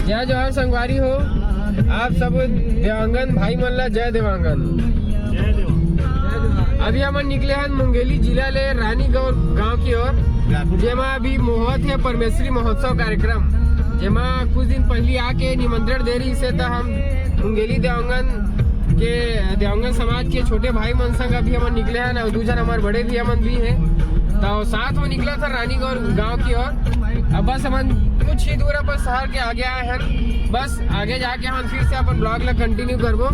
जय जोहार संगवारी हो। आप सब देवांगन भाई मन ला जय देवांगन। अभी हम निकले हैं मुंगेली जिला ले रानीगौर गांव की ओर, जेमा अभी मोहत है परमेश्वरी महोत्सव कार्यक्रम, जेमा कुछ दिन पहले आके निमंत्रण दे रही से तो हम मुंगेली देवांगन समाज के छोटे भाई मन संग अभी हम निकले हैं और दूसरा हमारे बड़े भी हमन भी हैं, तो साथ में निकला था रानीगौर गांव की ओर। अब बस हम कुछ ही दूर पर शहर के आगे आए हैं, बस आगे जाके हम फिर से अपन ब्लॉग ला कंटिन्यू करबो।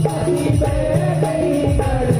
Happy birthday,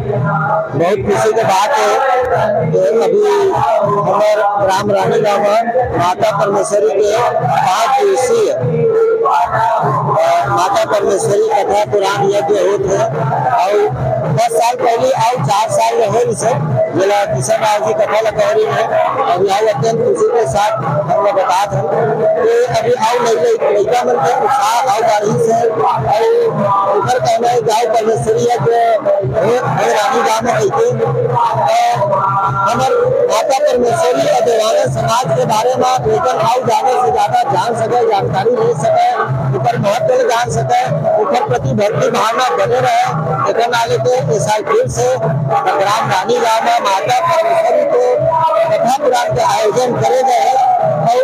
बहुत खुशी के बात है कि अभी हमारे ग्राम रानी गाँव में माता परमेश्वरी के 5 दिवसीय माता परमेश्वरी कथा पुराण यज्ञ होते हैं और 10 साल पहले और 4 साल रहे इसे जिला किशन राव जी कथा लखौरी है और यहाँ अत्यंत खुशी के साथ हम लोग बता दें कि अभी आओ लड़का मन के उत्साह और बारी से और उधर कहना है गाँव परमेश्वरी है जो रानी गाँव में रहते हमारे माता परमेश्वरी और देवालय समाज के बारे में लेकिन आओ जाने से ज्यादा जान सके जानकारी ले सके ऊपर महत्व जान सके ऊपर प्रति भक्ति भावना बने रहे लेकिन आगे के फिर से ग्राम रानी गाँव में माता परमेश्वरी को कथा पुराण के आयोजन करे गए और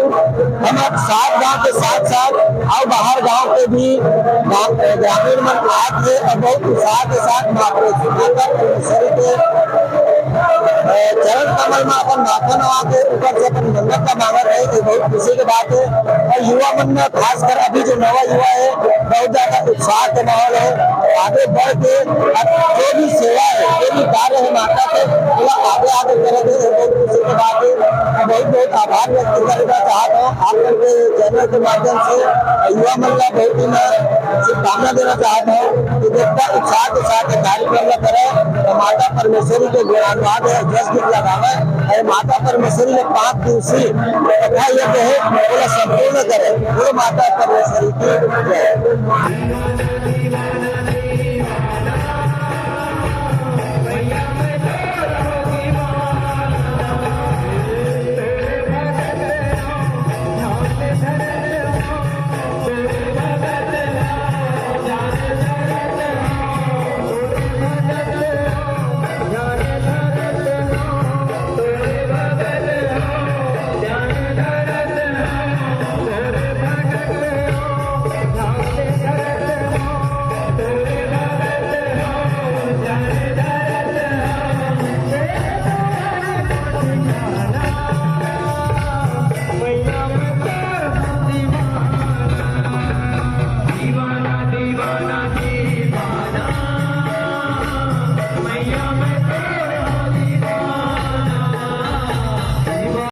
हम 7 गाँव के साथ साथ और बाहर गाँव के भी ग्रामीण मन आते हैं और बहुत उत्साह के साथ माता परमेश्वरी के चरण कमल में अपन माथा नवा के ऊपर से अपन मन्नत का मांगा रहे ये बहुत खुशी की बात है और युवा मन में खासकर अभी जो नवा युवा है बहुत ज्यादा उत्साह के माहौल है आगे बढ़ के जो भी सेवा है जो भी कार्य है माता के आगे आगे करेंगे बहुत खुशी की बात है बहुत बहुत आभार व्यक्त करना चाहता हूँ आप लोग के चैनल के माध्यम से युवा मन का बहुत ही मैं शुभकामना देना चाहता हूँ कि जितना उत्साह के साथ कार्यक्रम में करें माता परमेश्वरी के गुणानुवाद है जस गीत लगावे और माता परमेश्वरी ने 5 दिवसीय कथा यज्ञ है वो संपूर्ण करे वो माता परमेश्वरी की जय।